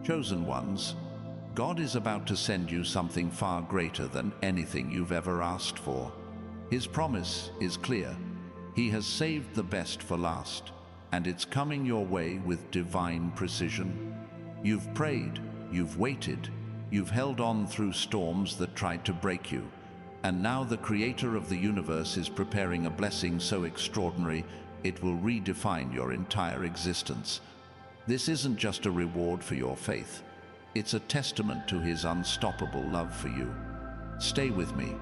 Chosen ones, God is about to send you something far greater than anything you've ever asked for. His promise is clear. He has saved the best for last, and it's coming your way with divine precision. You've prayed, you've waited, you've held on through storms that tried to break you, and now the Creator of the universe is preparing a blessing so extraordinary it will redefine your entire existence. This isn't just a reward for your faith. It's a testament to His unstoppable love for you. Stay with me,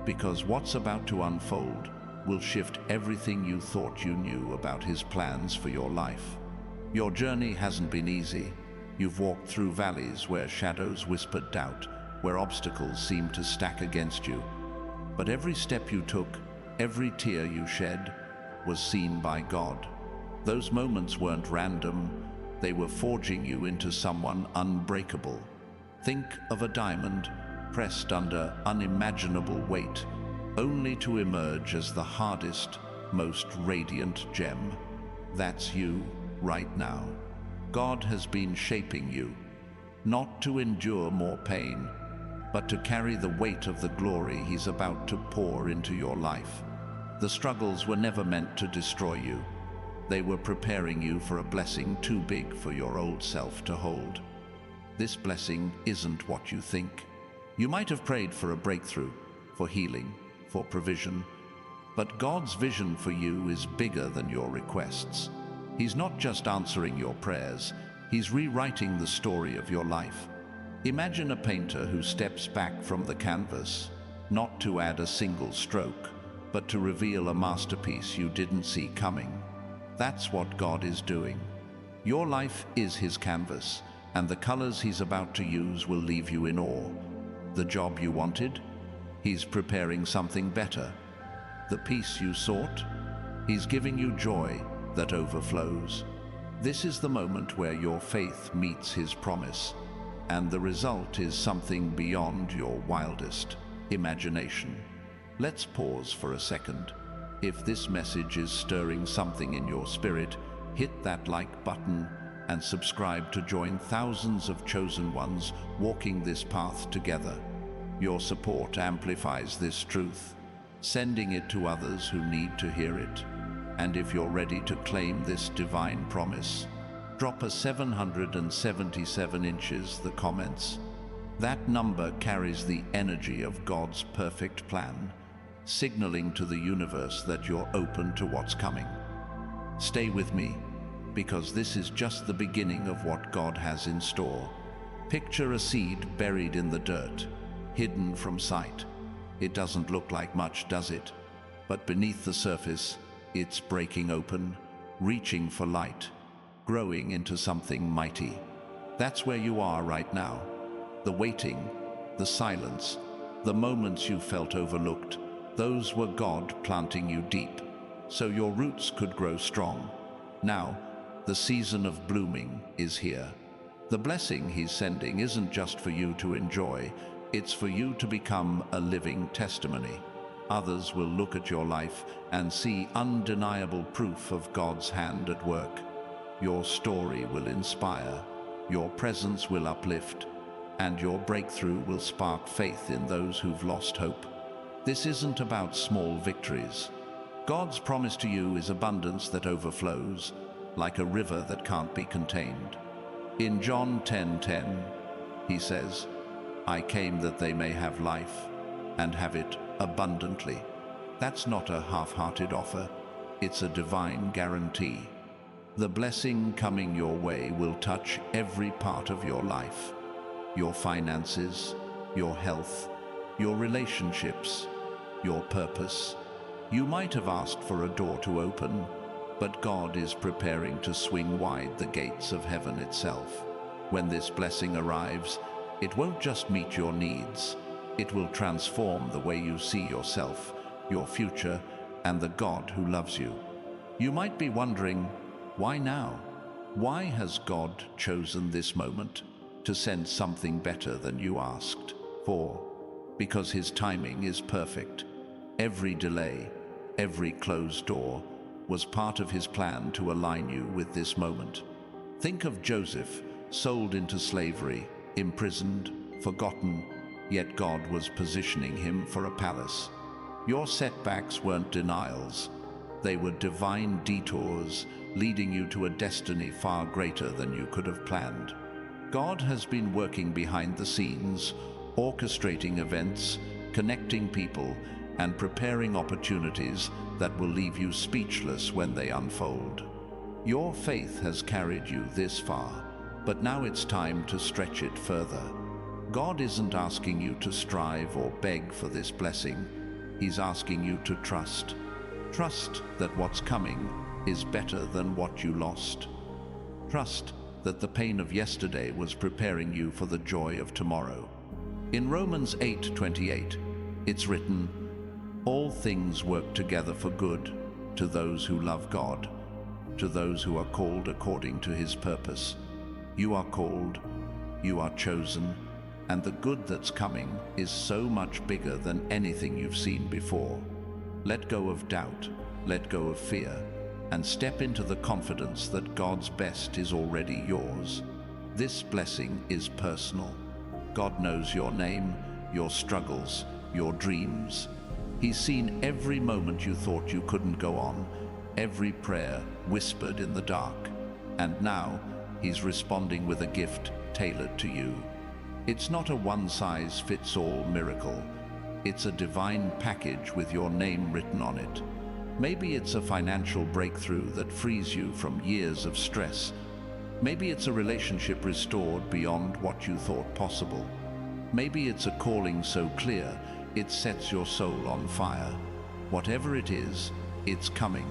because what's about to unfold will shift everything you thought you knew about His plans for your life. Your journey hasn't been easy. You've walked through valleys where shadows whispered doubt, where obstacles seemed to stack against you. But every step you took, every tear you shed, was seen by God. Those moments weren't random. They were forging you into someone unbreakable. Think of a diamond pressed under unimaginable weight, only to emerge as the hardest, most radiant gem. That's you right now. God has been shaping you, not to endure more pain, but to carry the weight of the glory He's about to pour into your life. The struggles were never meant to destroy you. They were preparing you for a blessing too big for your old self to hold. This blessing isn't what you think. You might have prayed for a breakthrough, for healing, for provision, but God's vision for you is bigger than your requests. He's not just answering your prayers, He's rewriting the story of your life. Imagine a painter who steps back from the canvas, not to add a single stroke, but to reveal a masterpiece you didn't see coming. That's what God is doing. Your life is His canvas, and the colors He's about to use will leave you in awe. The job you wanted? He's preparing something better. The peace you sought? He's giving you joy that overflows. This is the moment where your faith meets His promise, and the result is something beyond your wildest imagination. Let's pause for a second. If this message is stirring something in your spirit, hit that like button and subscribe to join thousands of chosen ones walking this path together. Your support amplifies this truth, sending it to others who need to hear it. And if you're ready to claim this divine promise, drop a 777 inches the comments. That number carries the energy of God's perfect plan, signaling to the universe that you're open to what's coming. Stay with me, because this is just the beginning of what God has in store. Picture a seed buried in the dirt, hidden from sight. It doesn't look like much, does it? But beneath the surface, it's breaking open, reaching for light, growing into something mighty. That's where you are right now. The waiting, the silence, the moments you felt overlooked, those were God planting you deep, so your roots could grow strong. Now, the season of blooming is here. The blessing He's sending isn't just for you to enjoy, it's for you to become a living testimony. Others will look at your life and see undeniable proof of God's hand at work. Your story will inspire, your presence will uplift, and your breakthrough will spark faith in those who've lost hope. This isn't about small victories. God's promise to you is abundance that overflows, like a river that can't be contained. In John 10:10, He says, "I came that they may have life, and have it abundantly." That's not a half-hearted offer, it's a divine guarantee. The blessing coming your way will touch every part of your life. Your finances, your health, your relationships, your purpose. You might have asked for a door to open, but God is preparing to swing wide the gates of heaven itself. When this blessing arrives, it won't just meet your needs, it will transform the way you see yourself, your future, and the God who loves you. You might be wondering, why now? Why has God chosen this moment to send something better than you asked for? Because His timing is perfect. Every delay, every closed door was part of His plan to align you with this moment. Think of Joseph, sold into slavery, imprisoned, forgotten, yet God was positioning him for a palace. Your setbacks weren't denials. They were divine detours, leading you to a destiny far greater than you could have planned. God has been working behind the scenes, orchestrating events, connecting people, and preparing opportunities that will leave you speechless when they unfold. Your faith has carried you this far, but now it's time to stretch it further. God isn't asking you to strive or beg for this blessing. He's asking you to trust. Trust that what's coming is better than what you lost. Trust that the pain of yesterday was preparing you for the joy of tomorrow. In Romans 8:28, it's written, "All things work together for good to those who love God, to those who are called according to his purpose." You are called, you are chosen, and the good that's coming is so much bigger than anything you've seen before. Let go of doubt, let go of fear, and step into the confidence that God's best is already yours. This blessing is personal. God knows your name, your struggles, your dreams. He's seen every moment you thought you couldn't go on, every prayer whispered in the dark, and now he's responding with a gift tailored to you. It's not a one-size-fits-all miracle. It's a divine package with your name written on it. Maybe it's a financial breakthrough that frees you from years of stress. Maybe it's a relationship restored beyond what you thought possible. Maybe it's a calling so clear it sets your soul on fire. Whatever it is, it's coming,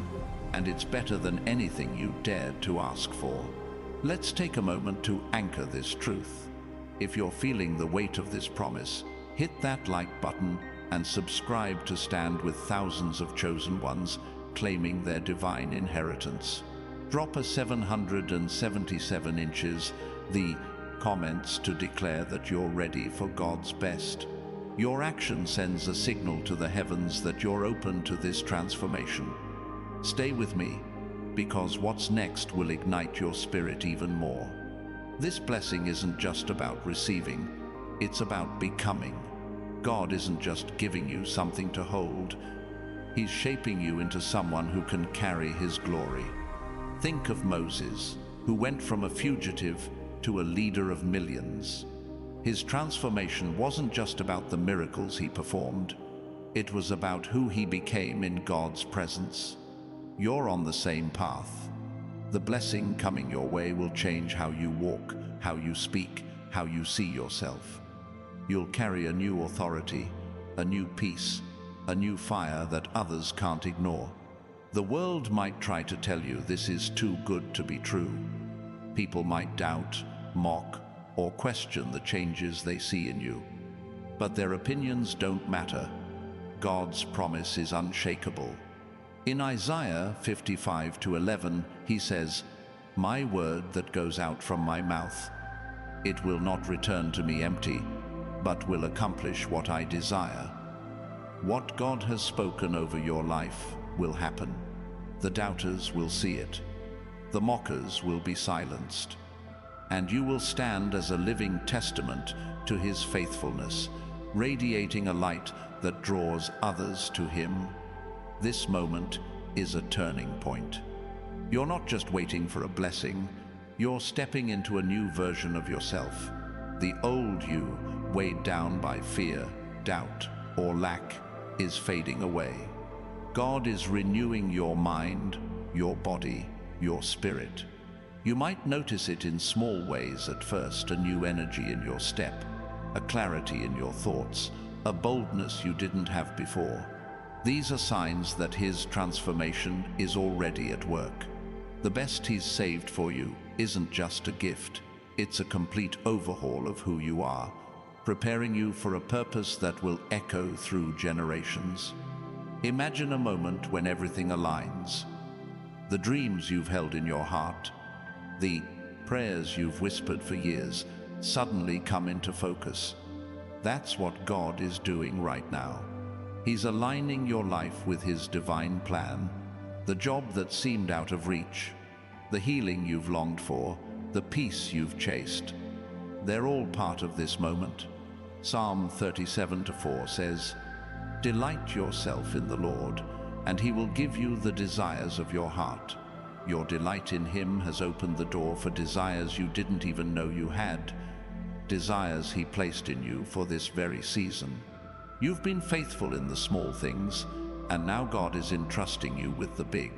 and it's better than anything you dared to ask for. Let's take a moment to anchor this truth. If you're feeling the weight of this promise, hit that like button and subscribe to stand with thousands of chosen ones claiming their divine inheritance. Drop a 777 inches, the comments to declare that you're ready for God's best. Your action sends a signal to the heavens that you're open to this transformation. Stay with me, because what's next will ignite your spirit even more. This blessing isn't just about receiving, it's about becoming. God isn't just giving you something to hold, he's shaping you into someone who can carry his glory. Think of Moses, who went from a fugitive to a leader of millions. His transformation wasn't just about the miracles he performed, it was about who he became in God's presence. You're on the same path. The blessing coming your way will change how you walk, how you speak, how you see yourself. You'll carry a new authority, a new peace, a new fire that others can't ignore. The world might try to tell you this is too good to be true. People might doubt, mock, or question the changes they see in you. But their opinions don't matter. God's promise is unshakable. In Isaiah 55:11, he says, "My word that goes out from my mouth, it will not return to me empty, but will accomplish what I desire." What God has spoken over your life will happen. The doubters will see it. The mockers will be silenced. And you will stand as a living testament to his faithfulness, radiating a light that draws others to him. This moment is a turning point. You're not just waiting for a blessing, you're stepping into a new version of yourself. The old you, weighed down by fear, doubt, or lack, is fading away. God is renewing your mind, your body, your spirit. You might notice it in small ways at first, a new energy in your step, a clarity in your thoughts, a boldness you didn't have before. These are signs that his transformation is already at work. The best he's saved for you isn't just a gift, it's a complete overhaul of who you are, preparing you for a purpose that will echo through generations. Imagine a moment when everything aligns. The dreams you've held in your heart, the prayers you've whispered for years, suddenly come into focus. That's what God is doing right now. He's aligning your life with his divine plan. The job that seemed out of reach, the healing you've longed for, the peace you've chased. They're all part of this moment. Psalm 37:4 says, "Delight yourself in the Lord, and he will give you the desires of your heart." Your delight in him has opened the door for desires you didn't even know you had, desires he placed in you for this very season. You've been faithful in the small things, and now God is entrusting you with the big.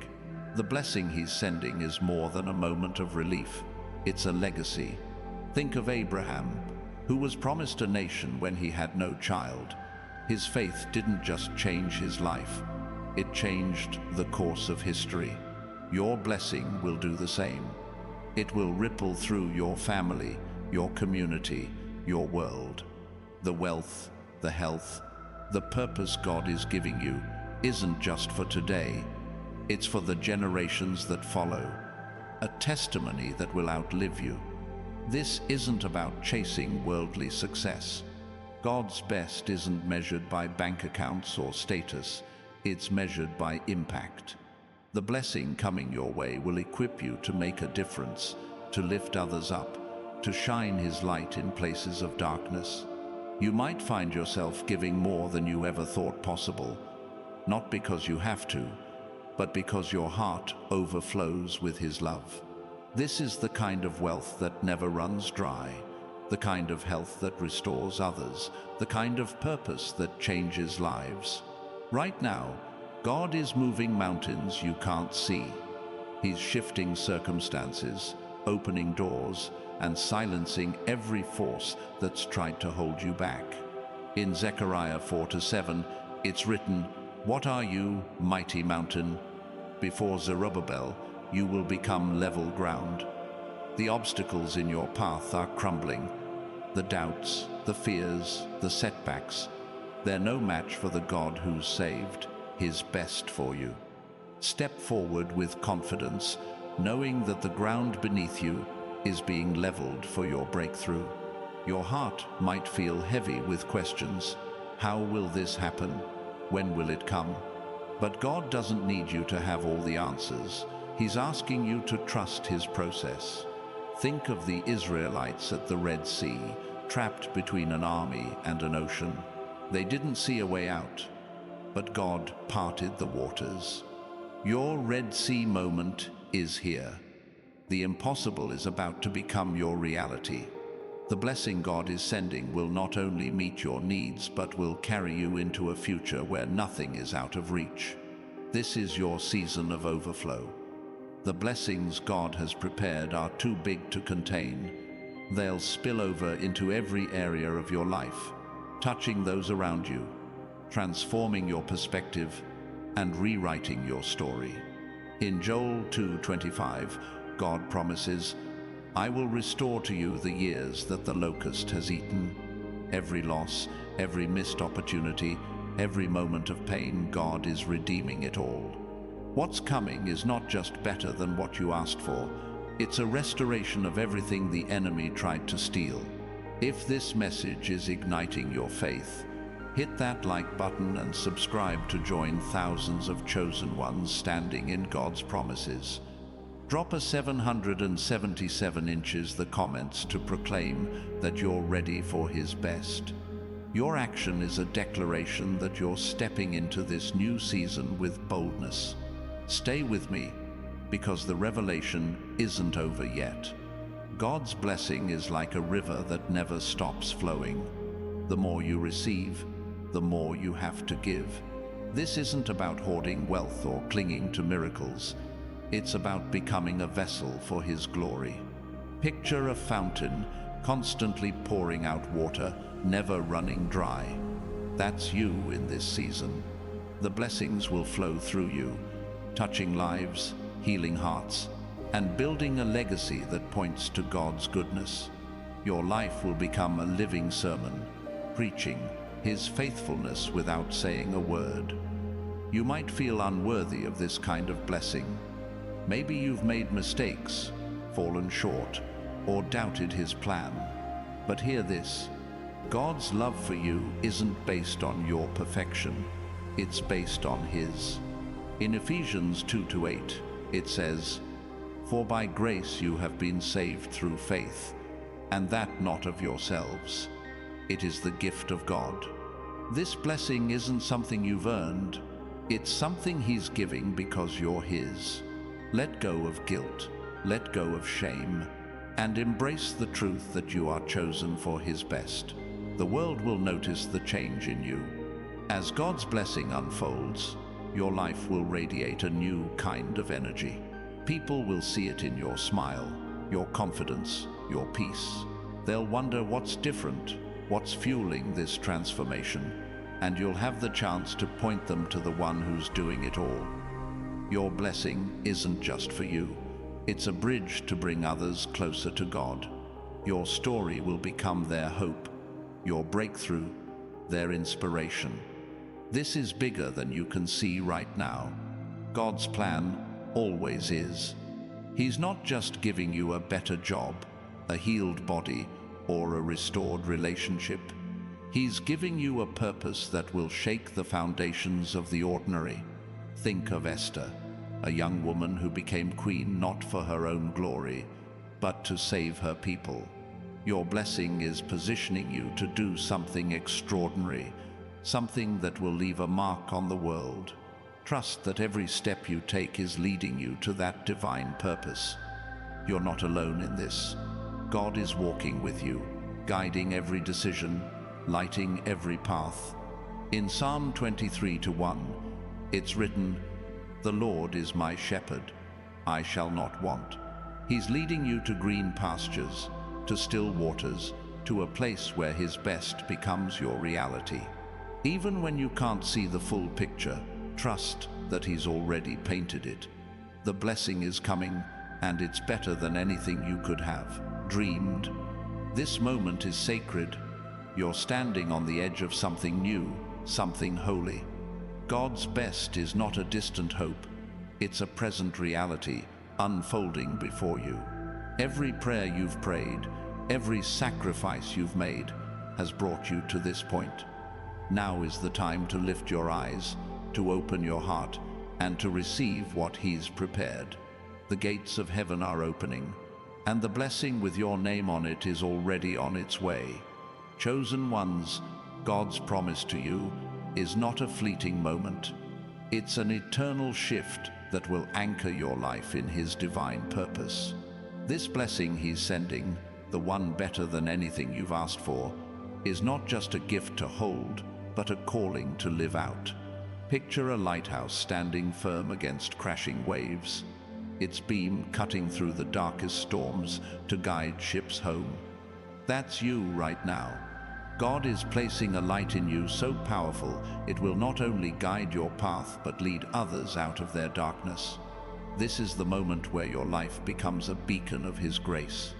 The blessing he's sending is more than a moment of relief. It's a legacy. Think of Abraham, who was promised a nation when he had no child. His faith didn't just change his life, it changed the course of history. Your blessing will do the same. It will ripple through your family, your community, your world. The wealth, the health, the purpose God is giving you isn't just for today, it's for the generations that follow, a testimony that will outlive you. This isn't about chasing worldly success. God's best isn't measured by bank accounts or status, it's measured by impact. The blessing coming your way will equip you to make a difference, to lift others up, to shine his light in places of darkness. You might find yourself giving more than you ever thought possible, not because you have to, but because your heart overflows with his love. This is the kind of wealth that never runs dry, the kind of health that restores others, the kind of purpose that changes lives. Right now, God is moving mountains you can't see. He's shifting circumstances, opening doors, and silencing every force that's tried to hold you back. In Zechariah 4-7, it's written, "What are you, mighty mountain? Before Zerubbabel, you will become level ground." The obstacles in your path are crumbling. The doubts, the fears, the setbacks, they're no match for the God who's saved his best for you. Step forward with confidence, knowing that the ground beneath you is being leveled for your breakthrough. Your heart might feel heavy with questions. How will this happen? When will it come? But God doesn't need you to have all the answers. He's asking you to trust his process. Think of the Israelites at the Red Sea, trapped between an army and an ocean. They didn't see a way out, but God parted the waters. Your Red Sea moment is here. The impossible is about to become your reality. The blessing God is sending will not only meet your needs, but will carry you into a future where nothing is out of reach. This is your season of overflow. The blessings God has prepared are too big to contain. They'll spill over into every area of your life, touching those around you, transforming your perspective, and rewriting your story. In Joel 2:25, God promises, "I will restore to you the years that the locust has eaten." Every loss, every missed opportunity, every moment of pain, God is redeeming it all. What's coming is not just better than what you asked for, it's a restoration of everything the enemy tried to steal. If this message is igniting your faith, hit that like button and subscribe to join thousands of chosen ones standing in God's promises. Drop a 777 inches the comments to proclaim that you're ready for his best. Your action is a declaration that you're stepping into this new season with boldness. Stay with me, because the revelation isn't over yet. God's blessing is like a river that never stops flowing. The more you receive, the more you have to give. This isn't about hoarding wealth or clinging to miracles. It's about becoming a vessel for his glory. Picture a fountain constantly pouring out water, never running dry. That's you in this season. The blessings will flow through you, touching lives, healing hearts, and building a legacy that points to God's goodness. Your life will become a living sermon, preaching his faithfulness without saying a word. You might feel unworthy of this kind of blessing. Maybe you've made mistakes, fallen short, or doubted his plan. But hear this, God's love for you isn't based on your perfection, it's based on his. In Ephesians 2:8, it says, For by grace you have been saved through faith, and that not of yourselves. It is the gift of God. This blessing isn't something you've earned. It's something He's giving because you're His. Let go of guilt, let go of shame, and embrace the truth that you are chosen for His best. The world will notice the change in you. As God's blessing unfolds, your life will radiate a new kind of energy. People will see it in your smile, your confidence, your peace. They'll wonder what's different, what's fueling this transformation, and you'll have the chance to point them to the one who's doing it all. Your blessing isn't just for you. It's a bridge to bring others closer to God. Your story will become their hope, your breakthrough, their inspiration. This is bigger than you can see right now. God's plan always is. He's not just giving you a better job, a healed body, or a restored relationship. He's giving you a purpose that will shake the foundations of the ordinary. Think of Esther, a young woman who became queen not for her own glory, but to save her people. Your blessing is positioning you to do something extraordinary, something that will leave a mark on the world. Trust that every step you take is leading you to that divine purpose. You're not alone in this. God is walking with you, guiding every decision, lighting every path. In Psalm 23:1, it's written, "The Lord is my shepherd, I shall not want." He's leading you to green pastures, to still waters, to a place where His best becomes your reality. Even when you can't see the full picture, trust that He's already painted it. The blessing is coming, and it's better than anything you could have dreamed. This moment is sacred. You're standing on the edge of something new, something holy. God's best is not a distant hope. It's a present reality unfolding before you. Every prayer you've prayed, every sacrifice you've made has brought you to this point. Now is the time to lift your eyes, to open your heart, and to receive what He's prepared. The gates of heaven are opening, and the blessing with your name on it is already on its way. Chosen ones, God's promise to you is not a fleeting moment. It's an eternal shift that will anchor your life in His divine purpose. This blessing He's sending, the one better than anything you've asked for, is not just a gift to hold, but a calling to live out. Picture a lighthouse standing firm against crashing waves, its beam cutting through the darkest storms to guide ships home. That's you right now. God is placing a light in you so powerful it will not only guide your path but lead others out of their darkness. This is the moment where your life becomes a beacon of His grace.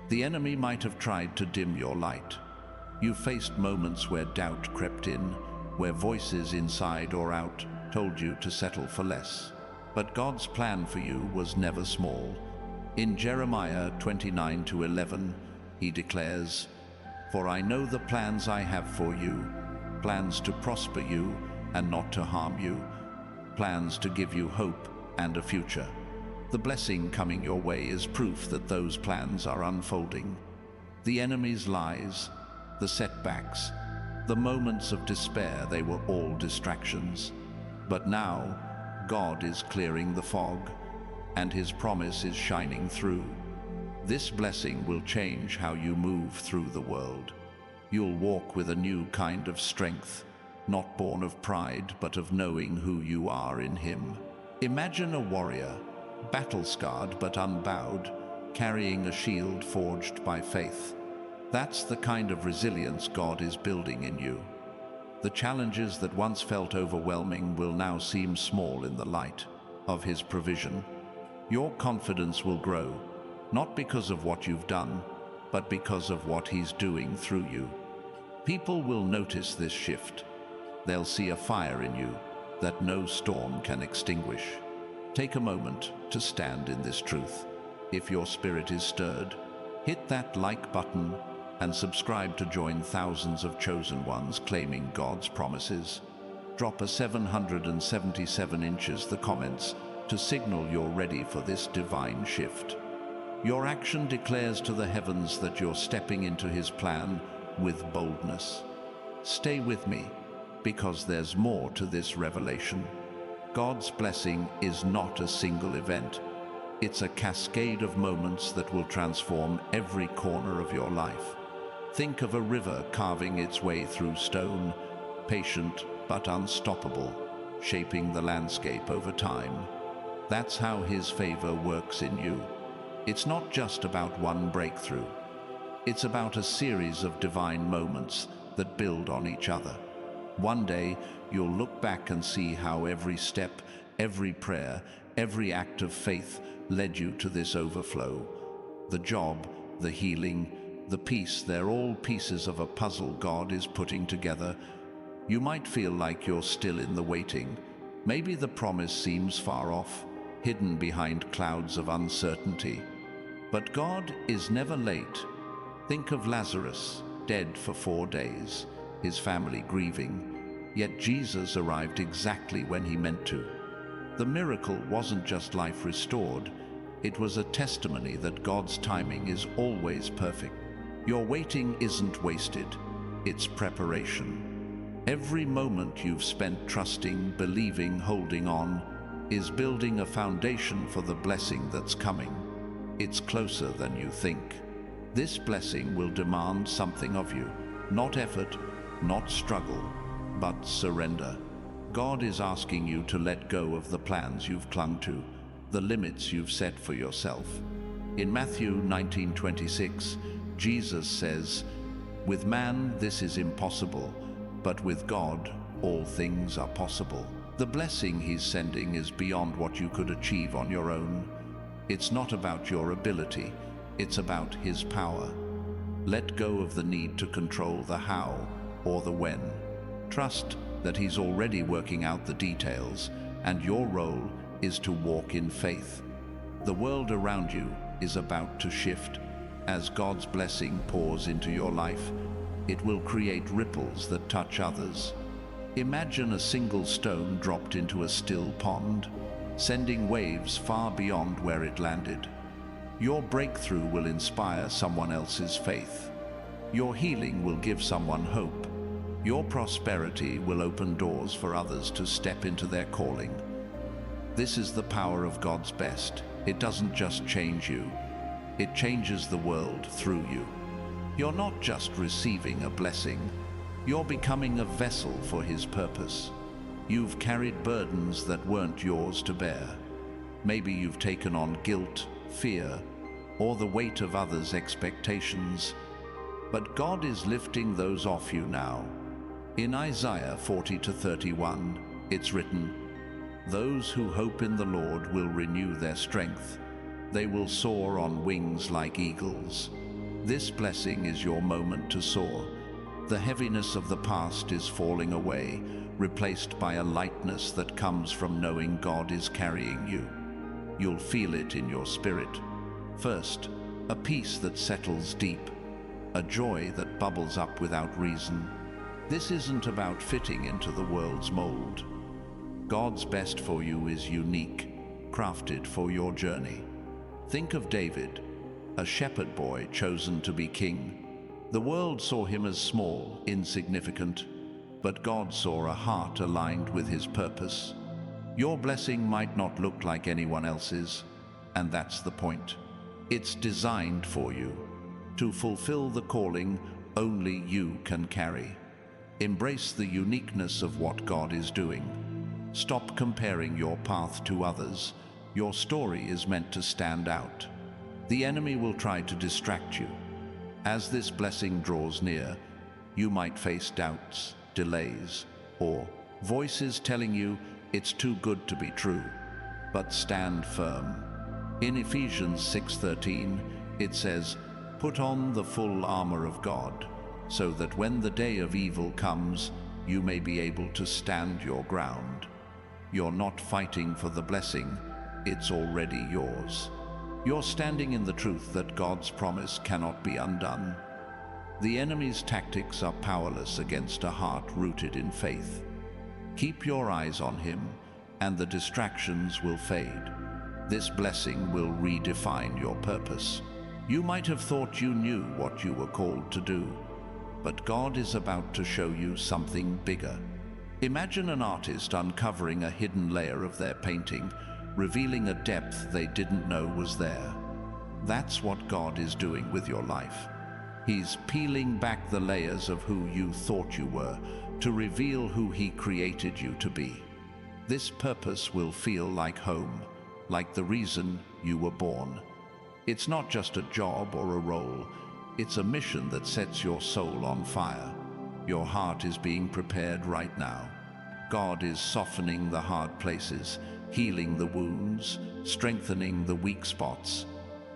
The enemy might have tried to dim your light. You faced moments where doubt crept in, where voices inside or out told you to settle for less. But God's plan for you was never small. In Jeremiah 29:11, He declares, "For I know the plans I have for you, plans to prosper you and not to harm you, plans to give you hope and a future." The blessing coming your way is proof that those plans are unfolding. The enemy's lies, the setbacks, the moments of despair, they were all distractions. But now, God is clearing the fog, and His promise is shining through. This blessing will change how you move through the world. You'll walk with a new kind of strength, not born of pride, but of knowing who you are in Him. Imagine a warrior, battle-scarred but unbowed, carrying a shield forged by faith. That's the kind of resilience God is building in you. The challenges that once felt overwhelming will now seem small in the light of His provision. Your confidence will grow, not because of what you've done, but because of what He's doing through you. People will notice this shift. They'll see a fire in you that no storm can extinguish. Take a moment to stand in this truth. If your spirit is stirred, hit that like button and subscribe to join thousands of chosen ones claiming God's promises. Drop a 777 inches the comments to signal you're ready for this divine shift. Your action declares to the heavens that you're stepping into His plan with boldness. Stay with me, because there's more to this revelation. God's blessing is not a single event. It's a cascade of moments that will transform every corner of your life. Think of a river carving its way through stone, patient but unstoppable, shaping the landscape over time. That's how His favor works in you. It's not just about one breakthrough. It's about a series of divine moments that build on each other. One day, you'll look back and see how every step, every prayer, every act of faith led you to this overflow. The job, the healing, the peace, they're all pieces of a puzzle God is putting together. You might feel like you're still in the waiting. Maybe the promise seems far off, hidden behind clouds of uncertainty. But God is never late. Think of Lazarus, dead for 4 days, his family grieving, yet Jesus arrived exactly when He meant to. The miracle wasn't just life restored, it was a testimony that God's timing is always perfect. Your waiting isn't wasted, it's preparation. Every moment you've spent trusting, believing, holding on, is building a foundation for the blessing that's coming. It's closer than you think. This blessing will demand something of you, not effort, not struggle, but surrender. God is asking you to let go of the plans you've clung to, the limits you've set for yourself. In Matthew 19:26, Jesus says, "With man this is impossible, but with God all things are possible." The blessing He's sending is beyond what you could achieve on your own. It's not about your ability, it's about His power. Let go of the need to control the how or the when. Trust that He's already working out the details, and your role is to walk in faith. The world around you is about to shift. As God's blessing pours into your life, it will create ripples that touch others. Imagine a single stone dropped into a still pond, sending waves far beyond where it landed. Your breakthrough will inspire someone else's faith. Your healing will give someone hope. Your prosperity will open doors for others to step into their calling. This is the power of God's best. It doesn't just change you, it changes the world through you. You're not just receiving a blessing, you're becoming a vessel for His purpose. You've carried burdens that weren't yours to bear. Maybe you've taken on guilt, fear, or the weight of others' expectations. But God is lifting those off you now. In Isaiah 40:31, it's written, "Those who hope in the Lord will renew their strength. They will soar on wings like eagles." This blessing is your moment to soar. The heaviness of the past is falling away, replaced by a lightness that comes from knowing God is carrying you. You'll feel it in your spirit. First, a peace that settles deep, a joy that bubbles up without reason. This isn't about fitting into the world's mold. God's best for you is unique, crafted for your journey. Think of David, a shepherd boy chosen to be king. The world saw him as small, insignificant, but God saw a heart aligned with His purpose. Your blessing might not look like anyone else's, and that's the point. It's designed for you, to fulfill the calling only you can carry. Embrace the uniqueness of what God is doing. Stop comparing your path to others. Your story is meant to stand out. The enemy will try to distract you. As this blessing draws near, you might face doubts, delays, or voices telling you it's too good to be true. But stand firm. In Ephesians 6:13, it says, "Put on the full armor of God, so that when the day of evil comes, you may be able to stand your ground." You're not fighting for the blessing, it's already yours. You're standing in the truth that God's promise cannot be undone. The enemy's tactics are powerless against a heart rooted in faith. Keep your eyes on Him, and the distractions will fade. This blessing will redefine your purpose. You might have thought you knew what you were called to do, but God is about to show you something bigger. Imagine an artist uncovering a hidden layer of their painting, revealing a depth they didn't know was there. That's what God is doing with your life. He's peeling back the layers of who you thought you were to reveal who He created you to be. This purpose will feel like home, like the reason you were born. It's not just a job or a role, it's a mission that sets your soul on fire. Your heart is being prepared right now. God is softening the hard places, healing the wounds, strengthening the weak spots.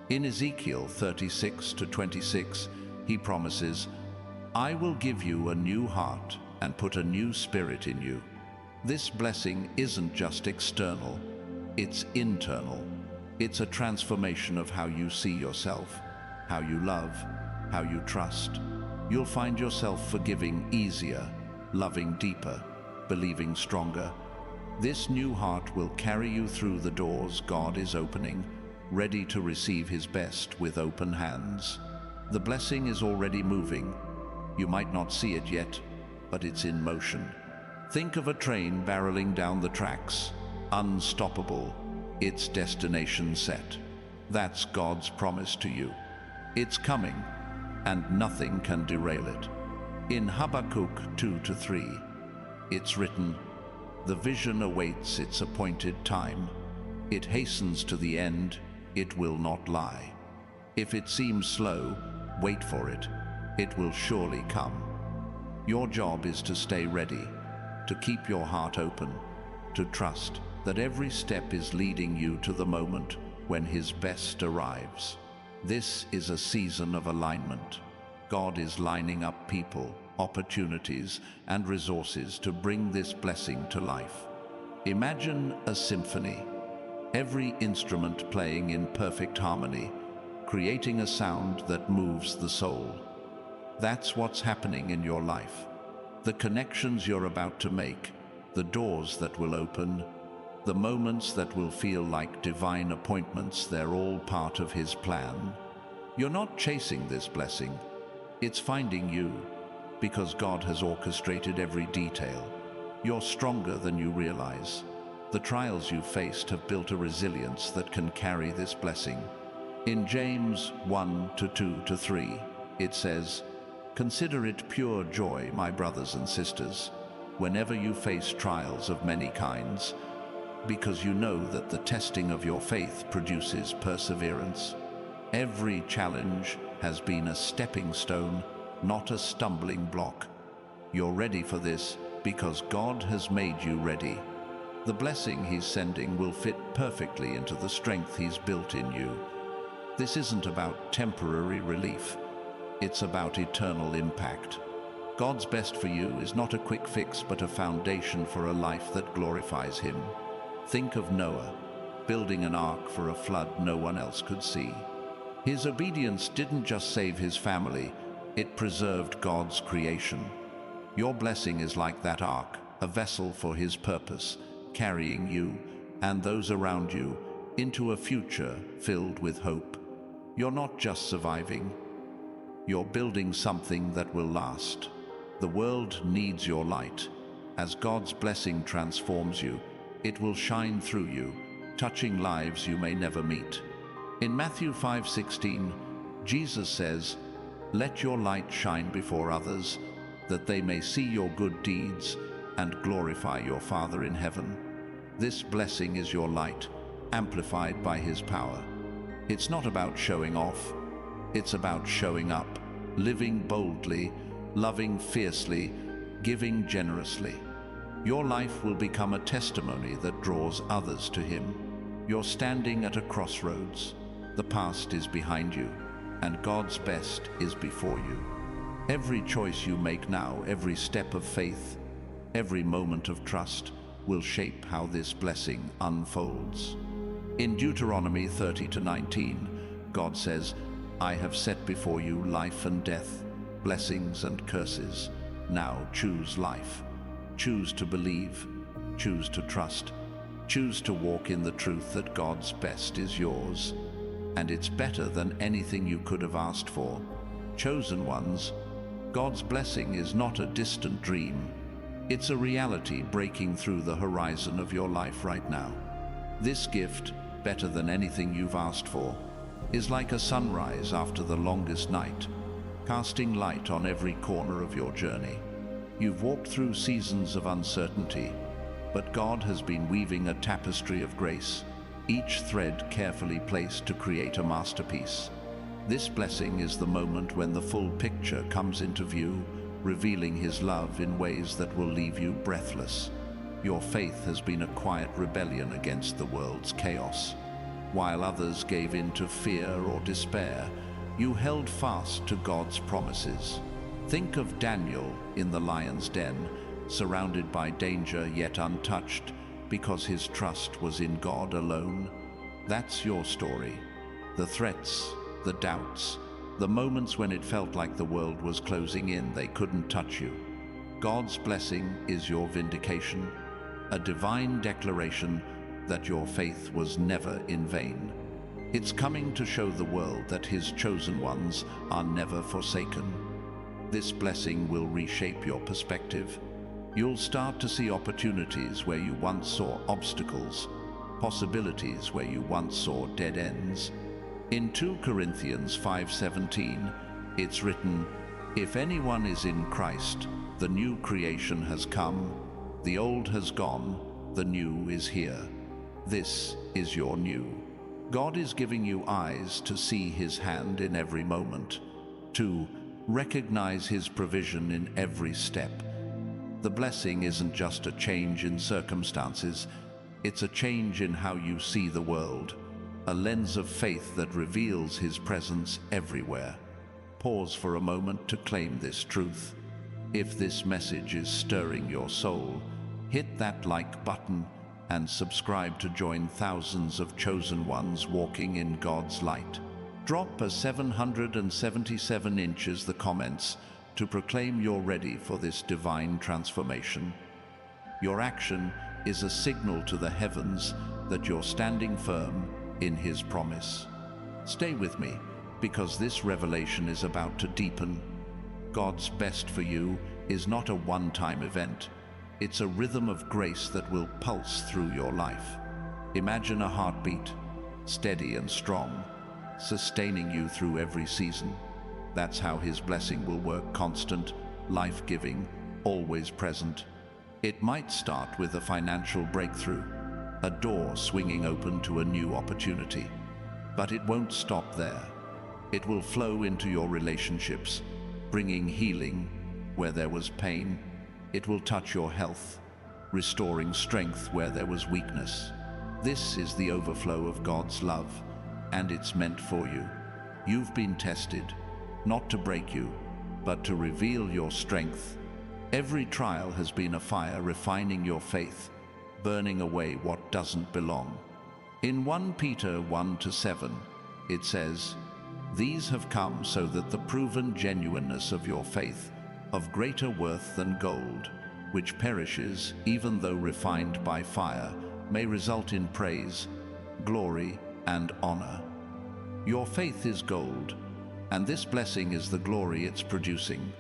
In Ezekiel 36-26, He promises, "I will give you a new heart and put a new spirit in you." This blessing isn't just external, it's internal. It's a transformation of how you see yourself, how you love, how you trust. You'll find yourself forgiving easier, loving deeper, believing stronger. This new heart will carry you through the doors God is opening, ready to receive His best with open hands. The blessing is already moving. You might not see it yet, but it's in motion. Think of a train barreling down the tracks, unstoppable, its destination set. That's God's promise to you. It's coming, and nothing can derail it. In Habakkuk 2-3, it's written, "The vision awaits its appointed time. It hastens to the end, it will not lie. If it seems slow, wait for it. It will surely come." Your job is to stay ready, to keep your heart open, to trust that every step is leading you to the moment when His best arrives. This is a season of alignment. God is lining up people, opportunities, and resources to bring this blessing to life. Imagine a symphony, every instrument playing in perfect harmony, creating a sound that moves the soul. That's what's happening in your life. The connections you're about to make, the doors that will open, the moments that will feel like divine appointments, they're all part of His plan. You're not chasing this blessing, it's finding you, because God has orchestrated every detail. You're stronger than you realize. The trials you've faced have built a resilience that can carry this blessing. In James 1-2-3, it says, "Consider it pure joy, my brothers and sisters, whenever you face trials of many kinds, because you know that the testing of your faith produces perseverance. Every challenge has been a stepping stone, not a stumbling block. You're ready for this because God has made you ready. The blessing He's sending will fit perfectly into the strength He's built in you. This isn't about temporary relief. It's about eternal impact. God's best for you is not a quick fix, but a foundation for a life that glorifies Him. Think of Noah, building an ark for a flood no one else could see. His obedience didn't just save his family, it preserved God's creation. Your blessing is like that ark, a vessel for His purpose, carrying you and those around you into a future filled with hope. You're not just surviving, you're building something that will last. The world needs your light. As God's blessing transforms you, it will shine through you, touching lives you may never meet. In Matthew 5:16, Jesus says, "Let your light shine before others, that they may see your good deeds and glorify your Father in heaven." This blessing is your light, amplified by His power. It's not about showing off, it's about showing up, living boldly, loving fiercely, giving generously. Your life will become a testimony that draws others to Him. You're standing at a crossroads. The past is behind you, and God's best is before you. Every choice you make now, every step of faith, every moment of trust will shape how this blessing unfolds. In Deuteronomy 30-19, God says, "I have set before you life and death, blessings and curses. Now choose life. Choose to believe, choose to trust, Choose to walk in the truth that God's best is yours, and it's better than anything you could have asked for. Chosen ones, God's blessing is not a distant dream. It's a reality breaking through the horizon of your life right now. This gift, better than anything you've asked for, is like a sunrise after the longest night, casting light on every corner of your journey. You've walked through seasons of uncertainty, but God has been weaving a tapestry of grace, each thread carefully placed to create a masterpiece. This blessing is the moment when the full picture comes into view, revealing His love in ways that will leave you breathless. Your faith has been a quiet rebellion against the world's chaos. While others gave in to fear or despair, you held fast to God's promises. Think of Daniel in the lion's den, surrounded by danger yet untouched because his trust was in God alone. That's your story. The threats, the doubts, the moments when it felt like the world was closing in, they couldn't touch you. God's blessing is your vindication, a divine declaration that your faith was never in vain. It's coming to show the world that His chosen ones are never forsaken. This blessing will reshape your perspective. You'll start to see opportunities where you once saw obstacles, possibilities where you once saw dead ends. In 2 Corinthians 5:17, it's written, "If anyone is in Christ, the new creation has come, the old has gone, the new is here." This is your new. God is giving you eyes to see His hand in every moment, to recognize His provision in every step. The blessing isn't just a change in circumstances, it's a change in how you see the world, a lens of faith that reveals His presence everywhere. Pause for a moment to claim this truth. If this message is stirring your soul, hit that like button and subscribe to join thousands of chosen ones walking in God's light. Drop a 777 inches the comments to proclaim you're ready for this divine transformation. Your action is a signal to the heavens that you're standing firm in His promise. Stay with me, because this revelation is about to deepen. God's best for you is not a one-time event. It's a rhythm of grace that will pulse through your life. Imagine a heartbeat, steady and strong, sustaining you through every season. That's how His blessing will work: constant, life-giving, always present. It might start with a financial breakthrough, a door swinging open to a new opportunity. But it won't stop there. It will flow into your relationships, bringing healing where there was pain. It will touch your health, restoring strength where there was weakness. This is the overflow of God's love, and it's meant for you. You've been tested, not to break you, but to reveal your strength. Every trial has been a fire refining your faith, burning away what doesn't belong. In 1 Peter 1-7, it says, "These have come so that the proven genuineness of your faith, of greater worth than gold, which perishes even though refined by fire, may result in praise, glory, and honor." Your faith is gold, and this blessing is the glory it's producing.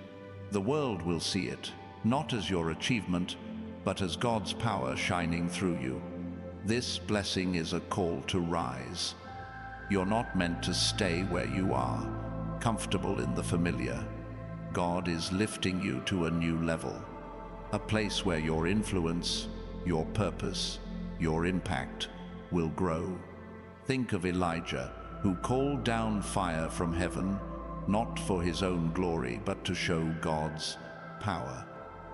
The world will see it, not as your achievement, but as God's power shining through you. This blessing is a call to rise. You're not meant to stay where you are, comfortable in the familiar. God is lifting you to a new level, a place where your influence, your purpose, your impact will grow. Think of Elijah, who called down fire from heaven, not for his own glory, but to show God's power.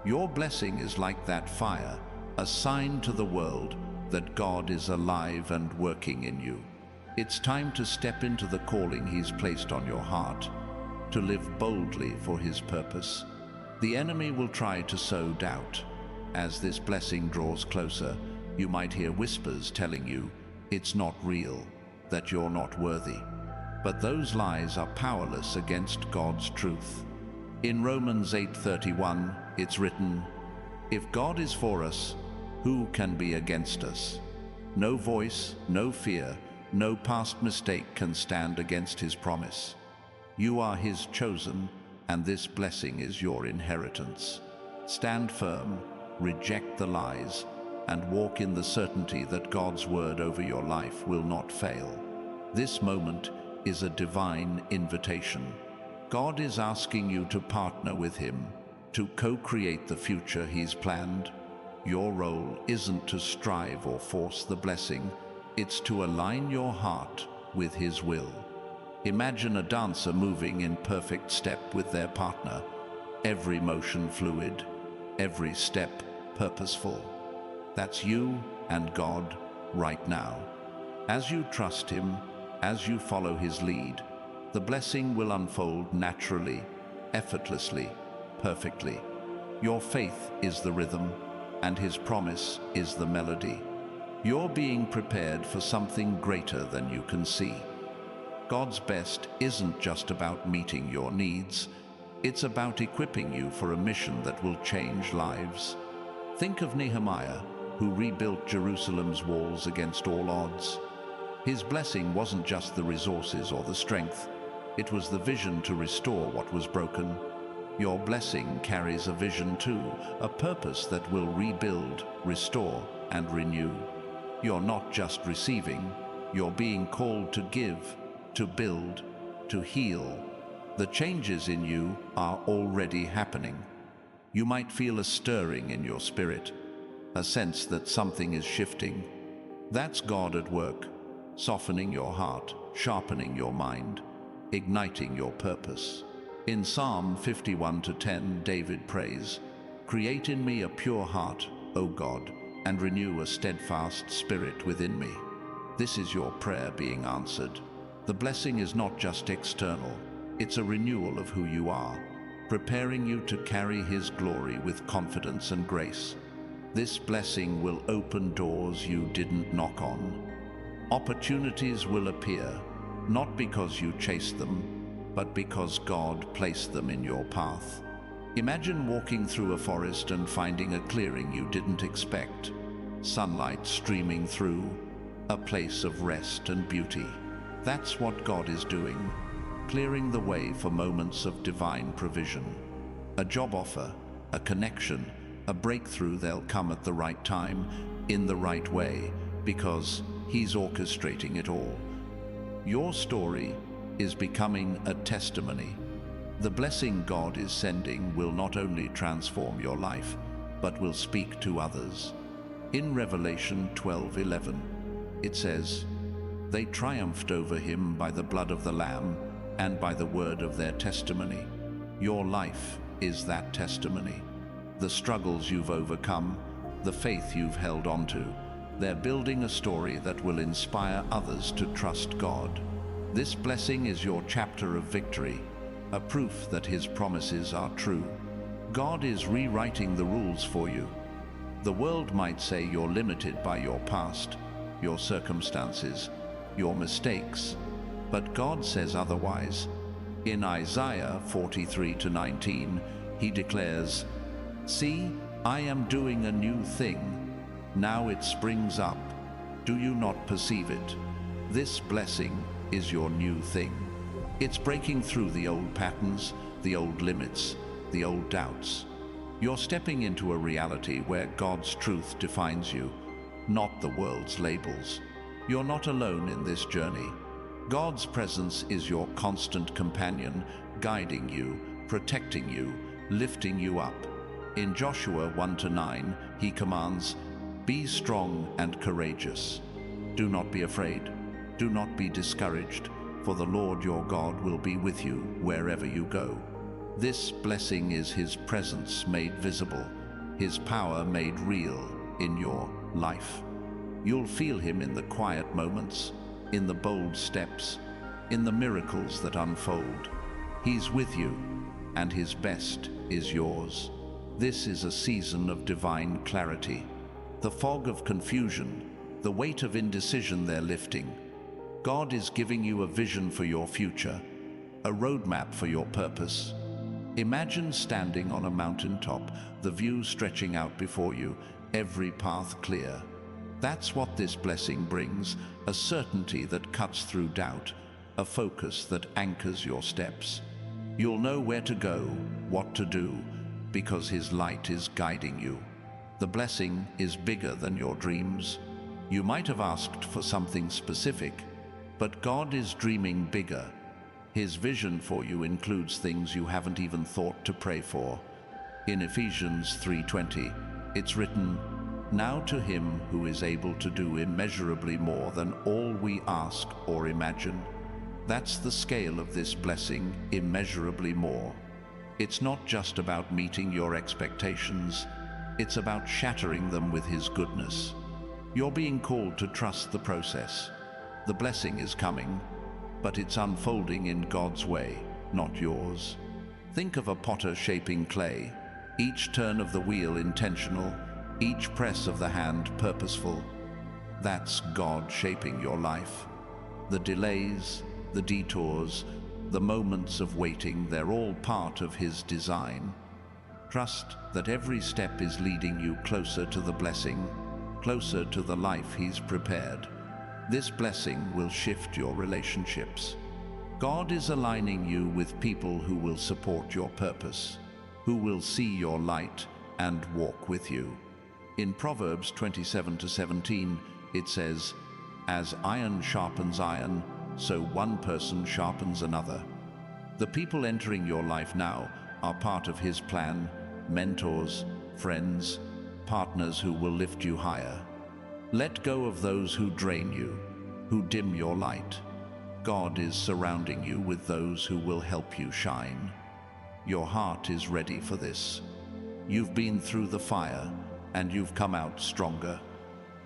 Your blessing is like that fire, a sign to the world that God is alive and working in you. It's time to step into the calling He's placed on your heart, to live boldly for His purpose. The enemy will try to sow doubt. As this blessing draws closer, you might hear whispers telling you it's not real, that you're not worthy. But those lies are powerless against God's truth. In Romans 8:31, it's written, "If God is for us, who can be against us?" No voice, no fear, no past mistake can stand against his promise. You are his chosen, and this blessing is your inheritance. Stand firm, reject the lies, and walk in the certainty that God's word over your life will not fail. This moment is a divine invitation. God is asking you to partner with him, to co-create the future he's planned. Your role isn't to strive or force the blessing, it's to align your heart with his will. Imagine a dancer moving in perfect step with their partner, every motion fluid, every step purposeful. That's you and God right now. As you trust him, as you follow his lead, the blessing will unfold naturally, effortlessly, perfectly. Your faith is the rhythm, and his promise is the melody. You're being prepared for something greater than you can see. God's best isn't just about meeting your needs, it's about equipping you for a mission that will change lives. Think of Nehemiah, who rebuilt Jerusalem's walls against all odds. His blessing wasn't just the resources or the strength, it was the vision to restore what was broken. Your blessing carries a vision too, a purpose that will rebuild, restore, and renew. You're not just receiving, you're being called to give, to build, to heal. The changes in you are already happening. You might feel a stirring in your spirit, a sense that something is shifting. That's God at work, softening your heart, sharpening your mind, igniting your purpose. In Psalm 51:10, David prays, "Create in me a pure heart, O God, and renew a steadfast spirit within me." This is your prayer being answered. The blessing is not just external, it's a renewal of who you are, preparing you to carry his glory with confidence and grace. This blessing will open doors you didn't knock on. Opportunities will appear, not because you chased them, but because God placed them in your path. Imagine walking through a forest and finding a clearing you didn't expect, sunlight streaming through, a place of rest and beauty. That's what God is doing, clearing the way for moments of divine provision. A job offer, a connection, a breakthrough, they'll come at the right time, in the right way, because he's orchestrating it all. Your story is becoming a testimony. The blessing God is sending will not only transform your life, but will speak to others. In Revelation 12:11, it says, "They triumphed over him by the blood of the Lamb and by the word of their testimony." Your life is that testimony. The struggles you've overcome, the faith you've held onto, they're building a story that will inspire others to trust God. This blessing is your chapter of victory, a proof that his promises are true. God is rewriting the rules for you. The world might say you're limited by your past, your circumstances, your mistakes, but God says otherwise. In Isaiah 43:19, he declares, "See, I am doing a new thing. Now it springs up. Do you not perceive it?" This blessing is your new thing. It's breaking through the old patterns, the old limits, the old doubts. You're stepping into a reality where God's truth defines you, not the world's labels. You're not alone in this journey. God's presence is your constant companion, guiding you, protecting you, lifting you up. In Joshua 1-9, he commands, "Be strong and courageous. Do not be afraid. Do not be discouraged, for the Lord your God will be with you wherever you go." This blessing is his presence made visible, his power made real in your life. You'll feel him in the quiet moments, in the bold steps, in the miracles that unfold. He's with you, and his best is yours. This is a season of divine clarity. The fog of confusion, the weight of indecision, they're lifting. God is giving you a vision for your future, a roadmap for your purpose. Imagine standing on a mountaintop, the view stretching out before you, every path clear. That's what this blessing brings, a certainty that cuts through doubt, a focus that anchors your steps. You'll know where to go, what to do, because His light is guiding you. The blessing is bigger than your dreams. You might have asked for something specific, but God is dreaming bigger. His vision for you includes things you haven't even thought to pray for. In Ephesians 3:20, it's written, "Now to Him who is able to do immeasurably more than all we ask or imagine." That's the scale of this blessing, immeasurably more. It's not just about meeting your expectations, it's about shattering them with His goodness. You're being called to trust the process. The blessing is coming, but it's unfolding in God's way, not yours. Think of a potter shaping clay, each turn of the wheel intentional, each press of the hand purposeful. That's God shaping your life. The delays, the detours, the moments of waiting, they're all part of His design. Trust that every step is leading you closer to the blessing, closer to the life He's prepared. This blessing will shift your relationships. God is aligning you with people who will support your purpose, who will see your light and walk with you. In Proverbs 27:17, it says, "As iron sharpens iron, so one person sharpens another." The people entering your life now are part of His plan, mentors, friends, partners who will lift you higher. Let go of those who drain you, who dim your light. God is surrounding you with those who will help you shine. Your heart is ready for this. You've been through the fire, and you've come out stronger.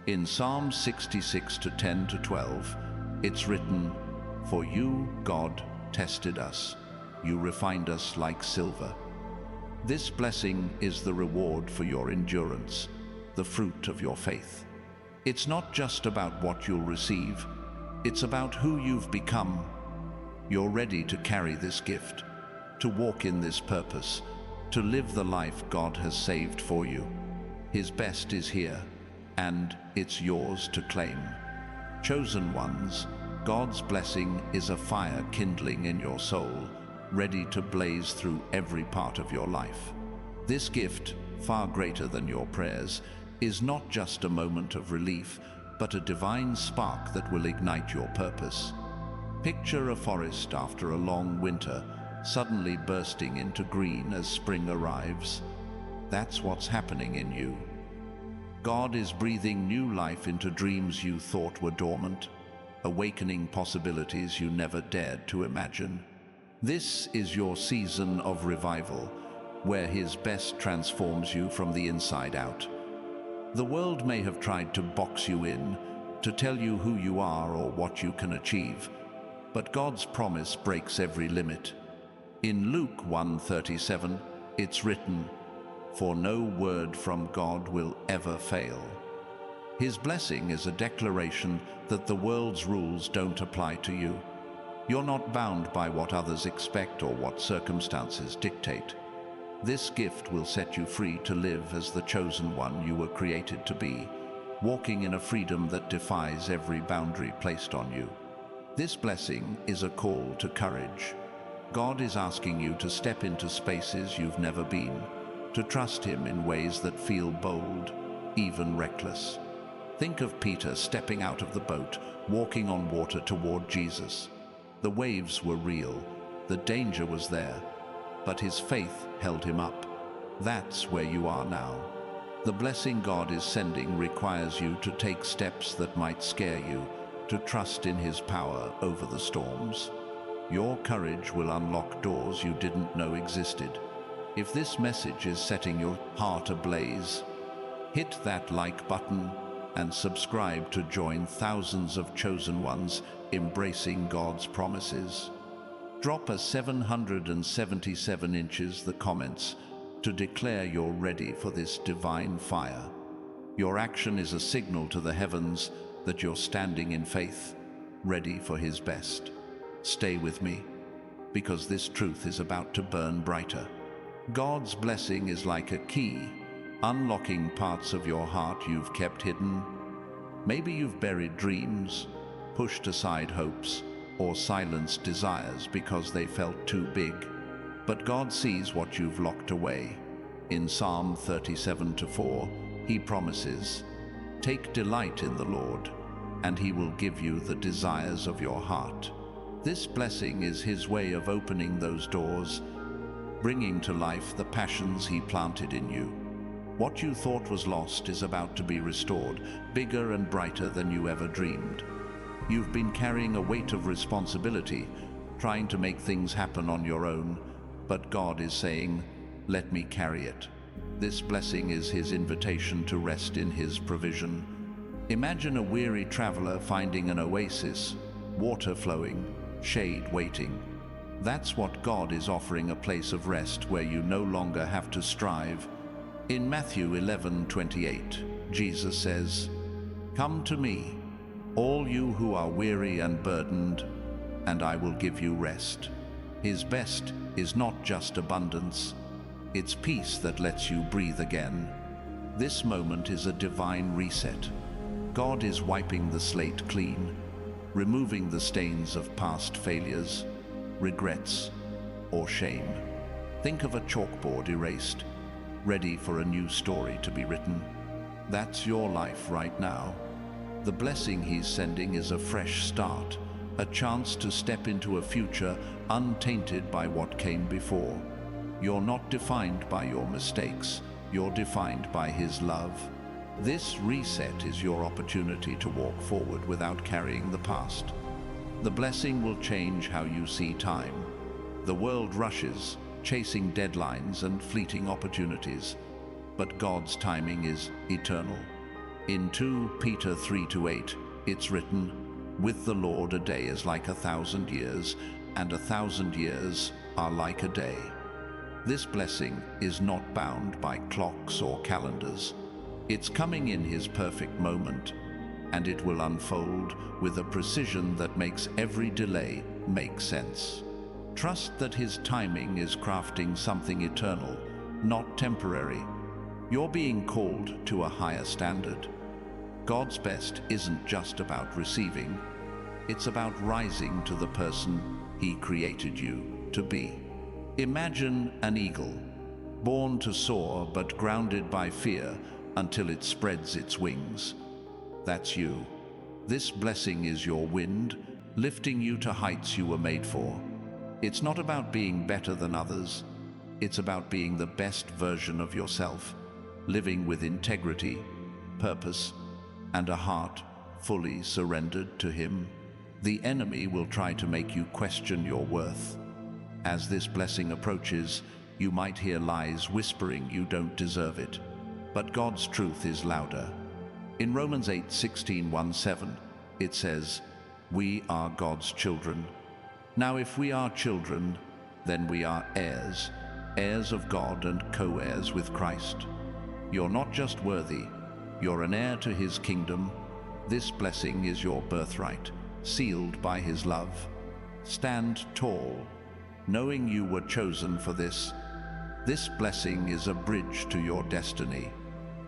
In Psalm 66:10-12, it's written, "For you, God, tested us. You refined us like silver." This blessing is the reward for your endurance, the fruit of your faith. It's not just about what you'll receive, it's about who you've become. You're ready to carry this gift, to walk in this purpose, to live the life God has saved for you. His best is here, and it's yours to claim. Chosen ones, God's blessing is a fire kindling in your soul, ready to blaze through every part of your life. This gift, far greater than your prayers, is not just a moment of relief, but a divine spark that will ignite your purpose. Picture a forest after a long winter, suddenly bursting into green as spring arrives. That's what's happening in you. God is breathing new life into dreams you thought were dormant, awakening possibilities you never dared to imagine. This is your season of revival, where His best transforms you from the inside out. The world may have tried to box you in, to tell you who you are or what you can achieve, but God's promise breaks every limit. In Luke 1:37, it's written, "For no word from God will ever fail." His blessing is a declaration that the world's rules don't apply to you. You're not bound by what others expect or what circumstances dictate. This gift will set you free to live as the chosen one you were created to be, walking in a freedom that defies every boundary placed on you. This blessing is a call to courage. God is asking you to step into spaces you've never been, to trust Him in ways that feel bold, even reckless. Think of Peter stepping out of the boat, walking on water toward Jesus. The waves were real, the danger was there, but his faith held him up. That's where you are now. The blessing God is sending requires you to take steps that might scare you, to trust in His power over the storms. Your courage will unlock doors you didn't know existed. If this message is setting your heart ablaze, hit that like button and subscribe to join thousands of chosen ones embracing God's promises. Drop a 777 inches the comments to declare you're ready for this divine fire. Your action is a signal to the heavens that you're standing in faith, ready for His best. Stay with me, because this truth is about to burn brighter. God's blessing is like a key, unlocking parts of your heart you've kept hidden. Maybe you've buried dreams, pushed aside hopes, or silenced desires because they felt too big. But God sees what you've locked away. In Psalm 37:4, He promises, "Take delight in the Lord, and He will give you the desires of your heart." This blessing is His way of opening those doors, bringing to life the passions He planted in you. What you thought was lost is about to be restored, bigger and brighter than you ever dreamed. You've been carrying a weight of responsibility, trying to make things happen on your own, but God is saying, "Let me carry it." This blessing is His invitation to rest in His provision. Imagine a weary traveler finding an oasis, water flowing, shade waiting. That's what God is offering, a place of rest where you no longer have to strive. In Matthew 11:28, Jesus says, "Come to me, all you who are weary and burdened, and I will give you rest." His best is not just abundance, it's peace that lets you breathe again. This moment is a divine reset. God is wiping the slate clean, removing the stains of past failures, regrets, or shame. Think of a chalkboard erased, ready for a new story to be written. That's your life right now. The blessing He's sending is a fresh start, a chance to step into a future untainted by what came before. You're not defined by your mistakes, you're defined by His love. This reset is your opportunity to walk forward without carrying the past. The blessing will change how you see time. The world rushes, chasing deadlines and fleeting opportunities, but God's timing is eternal. In 2 Peter 3:8, it's written, "With the Lord a day is like 1,000 years, and 1,000 years are like a day." This blessing is not bound by clocks or calendars. It's coming in His perfect moment, and it will unfold with a precision that makes every delay make sense. Trust that His timing is crafting something eternal, not temporary. You're being called to a higher standard. God's best isn't just about receiving, it's about rising to the person He created you to be. Imagine an eagle, born to soar but grounded by fear until it spreads its wings. That's you. This blessing is your wind, lifting you to heights you were made for. It's not about being better than others, it's about being the best version of yourself, living with integrity, purpose, and a heart fully surrendered to Him. The enemy will try to make you question your worth. As this blessing approaches, you might hear lies whispering you don't deserve it. But God's truth is louder. In Romans 8:16-17, it says, "We are God's children. Now if we are children, then we are heirs, heirs of God and co-heirs with Christ." You're not just worthy, you're an heir to His kingdom. This blessing is your birthright, sealed by His love. Stand tall, knowing you were chosen for this. This blessing is a bridge to your destiny.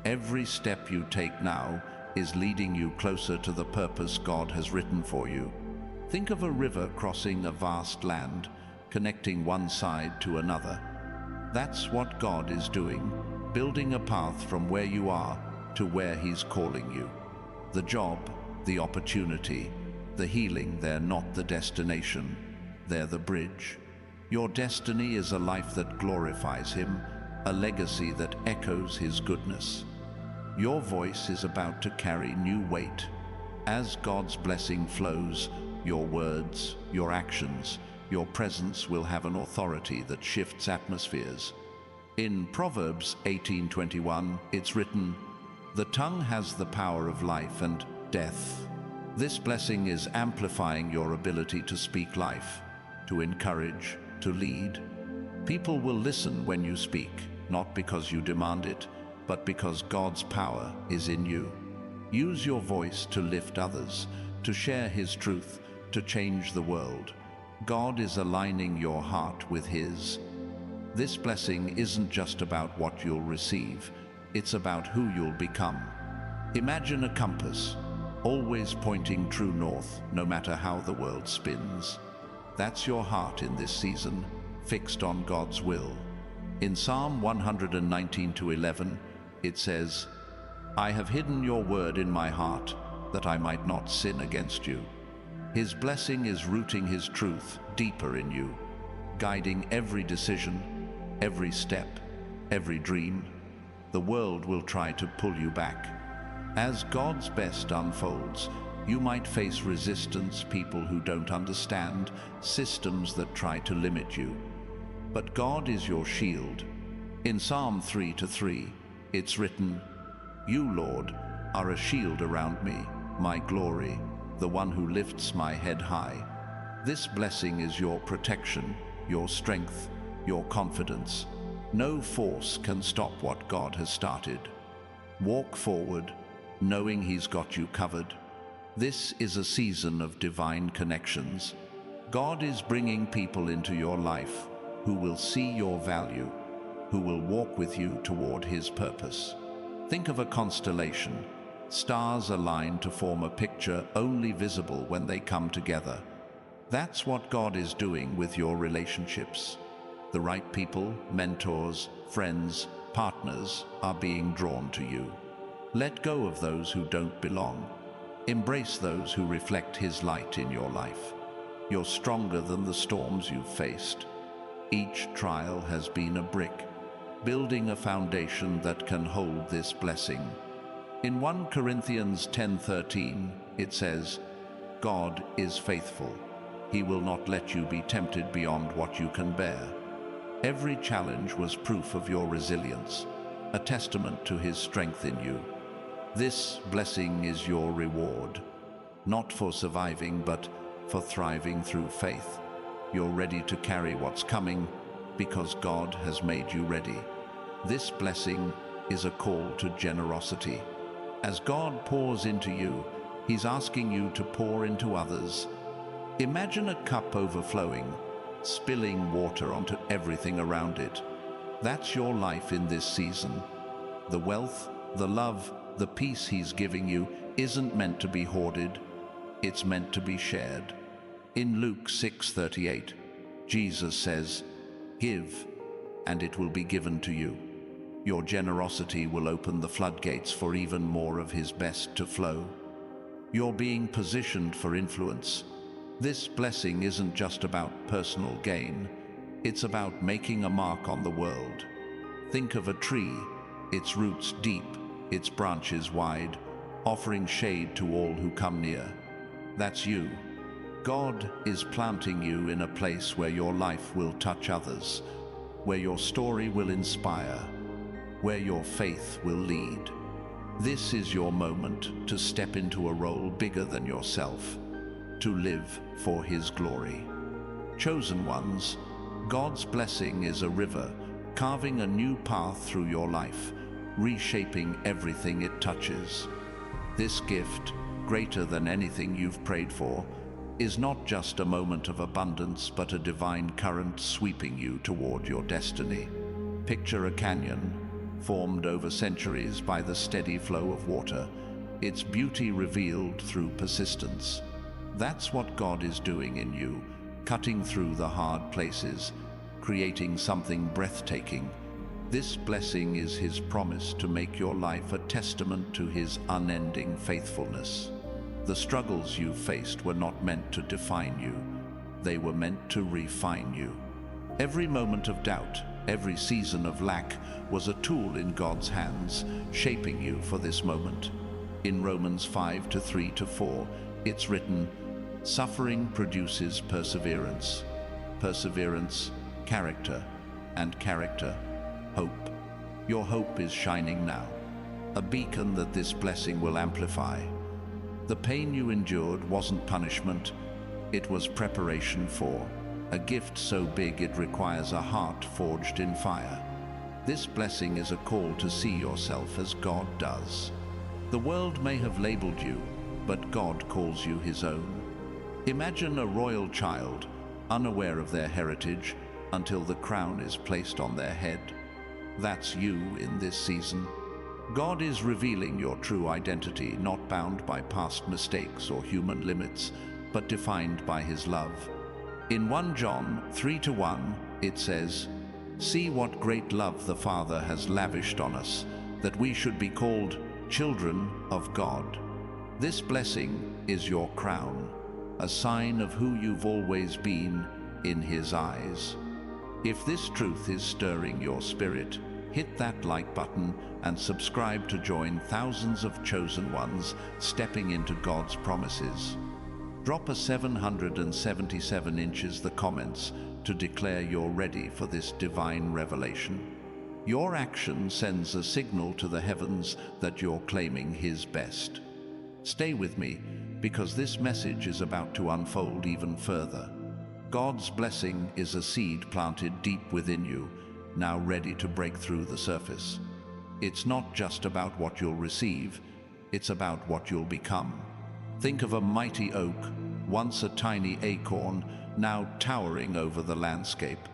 Every step you take now is leading you closer to the purpose God has written for you. Think of a river crossing a vast land, connecting one side to another. That's what God is doing, building a path from where you are to where He's calling you. The job, the opportunity, the healing, they're not the destination, they're the bridge. Your destiny is a life that glorifies Him, a legacy that echoes His goodness. Your voice is about to carry new weight. As God's blessing flows, your words, your actions, your presence will have an authority that shifts atmospheres. In Proverbs 18:21, it's written, "The tongue has the power of life and death." This blessing is amplifying your ability to speak life, to encourage, to lead. People will listen when you speak, not because you demand it, but because God's power is in you. Use your voice to lift others, to share His truth, to change the world. God is aligning your heart with His. This blessing isn't just about what you'll receive, it's about who you'll become. Imagine a compass. always pointing true north, no matter how the world spins. That's your heart in this season, fixed on God's will. In Psalm 119:11, it says, "I have hidden your word in my heart, that I might not sin against you." His blessing is rooting his truth deeper in you, guiding every decision, every step, every dream. The world will try to pull you back. As God's best unfolds, you might face resistance, people who don't understand, systems that try to limit you. But God is your shield. In Psalm 3:3, it's written, "You, Lord, are a shield around me, my glory, the one who lifts my head high." This blessing is your protection, your strength, your confidence. No force can stop what God has started. Walk forward, knowing He's got you covered. This is a season of divine connections. God is bringing people into your life who will see your value, who will walk with you toward His purpose. Think of a constellation. Stars align to form a picture only visible when they come together. That's what God is doing with your relationships. The right people, mentors, friends, partners are being drawn to you. Let go of those who don't belong. Embrace those who reflect His light in your life. You're stronger than the storms you've faced. Each trial has been a brick, building a foundation that can hold this blessing. In 1 Corinthians 10:13, it says, "God is faithful. He will not let you be tempted beyond what you can bear." Every challenge was proof of your resilience, a testament to His strength in you. This blessing is your reward, not for surviving, but for thriving through faith. You're ready to carry what's coming because God has made you ready. This blessing is a call to generosity. As God pours into you, He's asking you to pour into others. Imagine a cup overflowing, spilling water onto everything around it. That's your life in this season. The wealth, the love, the peace He's giving you isn't meant to be hoarded. It's meant to be shared. In Luke 6:38, Jesus says, "Give, and it will be given to you." Your generosity will open the floodgates for even more of His best to flow. You're being positioned for influence. This blessing isn't just about personal gain. It's about making a mark on the world. Think of a tree, its roots deep, its branches wide, offering shade to all who come near. That's you. God is planting you in a place where your life will touch others, where your story will inspire, where your faith will lead. This is your moment to step into a role bigger than yourself, to live for His glory. Chosen ones, God's blessing is a river, carving a new path through your life, reshaping everything it touches. This gift, greater than anything you've prayed for, is not just a moment of abundance, but a divine current sweeping you toward your destiny. Picture a canyon, formed over centuries by the steady flow of water, its beauty revealed through persistence. That's what God is doing in you, cutting through the hard places, creating something breathtaking. This blessing is His promise to make your life a testament to His unending faithfulness. The struggles you faced were not meant to define you. They were meant to refine you. Every moment of doubt, every season of lack was a tool in God's hands, shaping you for this moment. In Romans 5:3-4, it's written, "Suffering produces perseverance, perseverance, character, and character, hope." Your hope is shining now, a beacon that this blessing will amplify. The pain you endured wasn't punishment, it was preparation for a gift so big it requires a heart forged in fire. This blessing is a call to see yourself as God does. The world may have labeled you, but God calls you His own. Imagine a royal child, unaware of their heritage, until the crown is placed on their head. That's you in this season. God is revealing your true identity, not bound by past mistakes or human limits, but defined by His love. In 1 John 3:1, it says, "See what great love the Father has lavished on us, that we should be called children of God." This blessing is your crown, a sign of who you've always been in His eyes. If this truth is stirring your spirit, hit that like button and subscribe to join thousands of chosen ones stepping into God's promises. Drop a 777 inches the comments to declare you're ready for this divine revelation. Your action sends a signal to the heavens that you're claiming His best. Stay with me, because this message is about to unfold even further. God's blessing is a seed planted deep within you, now ready to break through the surface. It's not just about what you'll receive, it's about what you'll become. Think of a mighty oak, once a tiny acorn, now towering over the landscape.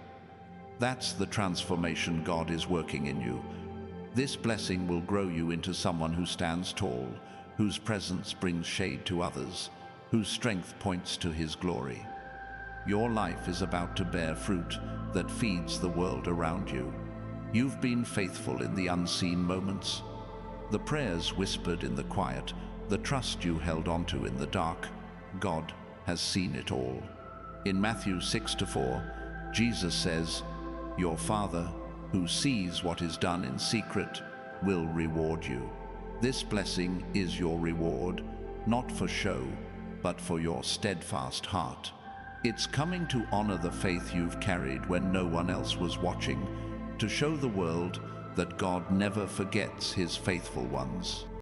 That's the transformation God is working in you. This blessing will grow you into someone who stands tall, whose presence brings shade to others, whose strength points to His glory. Your life is about to bear fruit that feeds the world around you. You've been faithful in the unseen moments, the prayers whispered in the quiet, the trust you held onto in the dark. God has seen it all. In Matthew 6:4, Jesus says, "Your Father, who sees what is done in secret, will reward you." This blessing is your reward, not for show, but for your steadfast heart. It's coming to honor the faith you've carried when no one else was watching, to show the world that God never forgets His faithful ones.